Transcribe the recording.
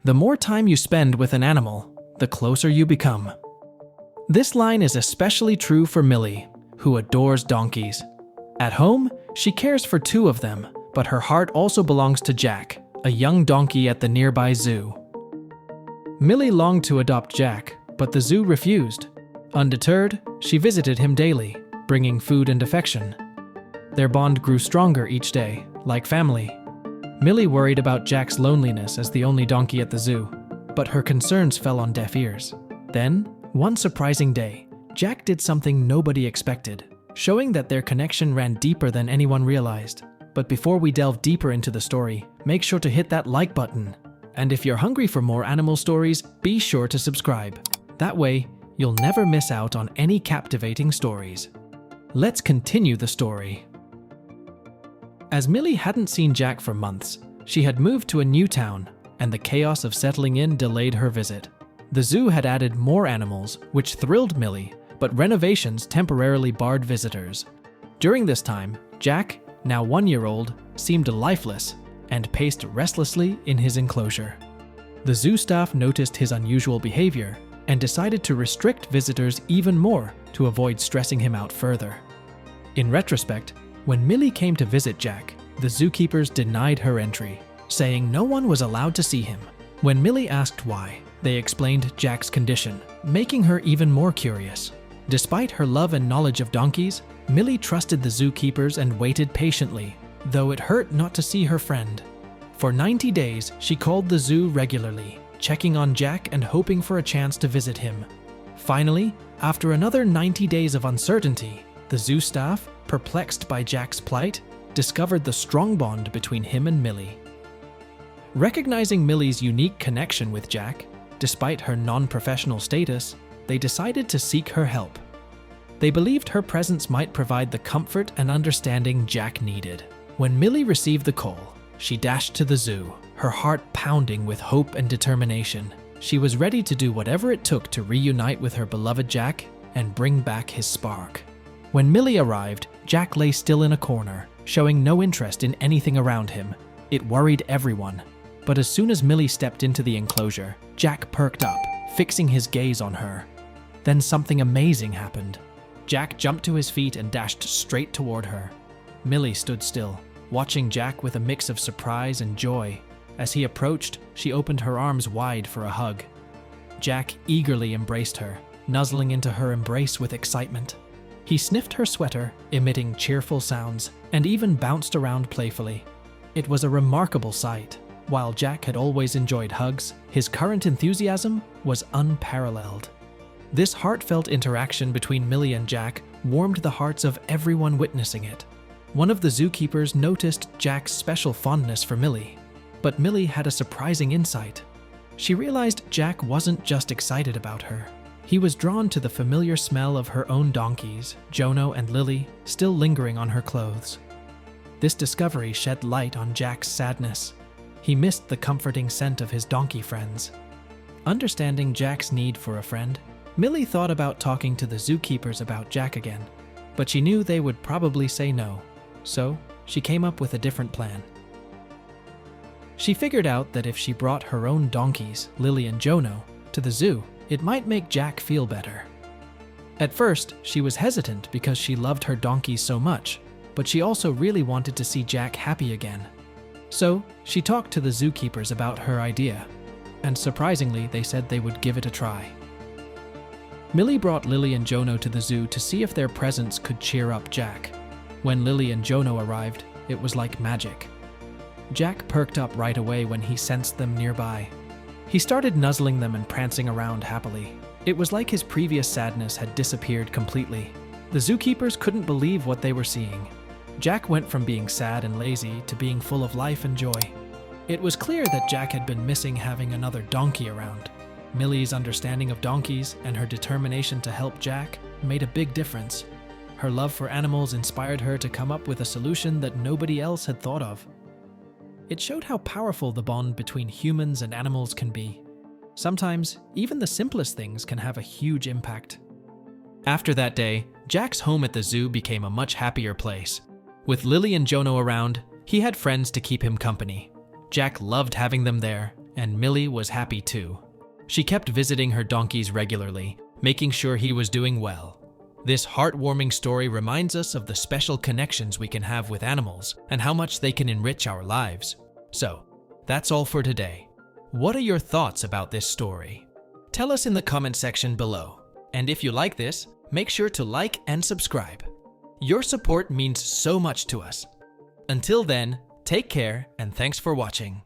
The more time you spend with an animal, the closer you become. This line is especially true for Millie, who adores donkeys. At home, she cares for 2 of them, but her heart also belongs to Jack, a young donkey at the nearby zoo. Millie longed to adopt Jack, but the zoo refused. Undeterred, she visited him daily, bringing food and affection. Their bond grew stronger each day, like family. Millie worried about Jack's loneliness as the only donkey at the zoo, but her concerns fell on deaf ears. Then, one surprising day, Jack did something nobody expected, showing that their connection ran deeper than anyone realized. But before we delve deeper into the story, make sure to hit that like button. And if you're hungry for more animal stories, be sure to subscribe. That way, you'll never miss out on any captivating stories. Let's continue the story. As Millie hadn't seen Jack for months, she had moved to a new town, and the chaos of settling in delayed her visit. The zoo had added more animals, which thrilled Millie, but renovations temporarily barred visitors. During this time, Jack, now 1-year-old, seemed lifeless and paced restlessly in his enclosure. The zoo staff noticed his unusual behavior and decided to restrict visitors even more to avoid stressing him out further. In retrospect, when Millie came to visit Jack, the zookeepers denied her entry, saying no one was allowed to see him. When Millie asked why, they explained Jack's condition, making her even more curious. Despite her love and knowledge of donkeys, Millie trusted the zookeepers and waited patiently, though it hurt not to see her friend. For 90 days, she called the zoo regularly, checking on Jack and hoping for a chance to visit him. Finally, after another 90 days of uncertainty, the zoo staff, perplexed by Jack's plight, discovered the strong bond between him and Millie. Recognizing Millie's unique connection with Jack, despite her non-professional status, they decided to seek her help. They believed her presence might provide the comfort and understanding Jack needed. When Millie received the call, she dashed to the zoo, her heart pounding with hope and determination. She was ready to do whatever it took to reunite with her beloved Jack and bring back his spark. When Millie arrived, Jack lay still in a corner, showing no interest in anything around him. It worried everyone. But as soon as Millie stepped into the enclosure, Jack perked up, fixing his gaze on her. Then something amazing happened. Jack jumped to his feet and dashed straight toward her. Millie stood still, watching Jack with a mix of surprise and joy. As he approached, she opened her arms wide for a hug. Jack eagerly embraced her, nuzzling into her embrace with excitement. He sniffed her sweater, emitting cheerful sounds, and even bounced around playfully. It was a remarkable sight. While Jack had always enjoyed hugs, his current enthusiasm was unparalleled. This heartfelt interaction between Millie and Jack warmed the hearts of everyone witnessing it. One of the zookeepers noticed Jack's special fondness for Millie, but Millie had a surprising insight. She realized Jack wasn't just excited about her. He was drawn to the familiar smell of her own donkeys, Jono and Lily, still lingering on her clothes. This discovery shed light on Jack's sadness. He missed the comforting scent of his donkey friends. Understanding Jack's need for a friend, Millie thought about talking to the zookeepers about Jack again, but she knew they would probably say no, so she came up with a different plan. She figured out that if she brought her own donkeys, Lily and Jono, to the zoo, it might make Jack feel better. At first, she was hesitant because she loved her donkeys so much, but she also really wanted to see Jack happy again. So, she talked to the zookeepers about her idea, and surprisingly, they said they would give it a try. Millie brought Lily and Jono to the zoo to see if their presence could cheer up Jack. When Lily and Jono arrived, it was like magic. Jack perked up right away when he sensed them nearby. He started nuzzling them and prancing around happily. It was like his previous sadness had disappeared completely. The zookeepers couldn't believe what they were seeing. Jack went from being sad and lazy to being full of life and joy. It was clear that Jack had been missing having another donkey around. Millie's understanding of donkeys and her determination to help Jack made a big difference. Her love for animals inspired her to come up with a solution that nobody else had thought of. It showed how powerful the bond between humans and animals can be. Sometimes, even the simplest things can have a huge impact. After that day, Jack's home at the zoo became a much happier place. With Lily and Jono around, he had friends to keep him company. Jack loved having them there, and Millie was happy too. She kept visiting her donkeys regularly, making sure he was doing well. This heartwarming story reminds us of the special connections we can have with animals and how much they can enrich our lives. So, that's all for today. What are your thoughts about this story? Tell us in the comment section below. And if you like this, make sure to like and subscribe. Your support means so much to us. Until then, take care and thanks for watching.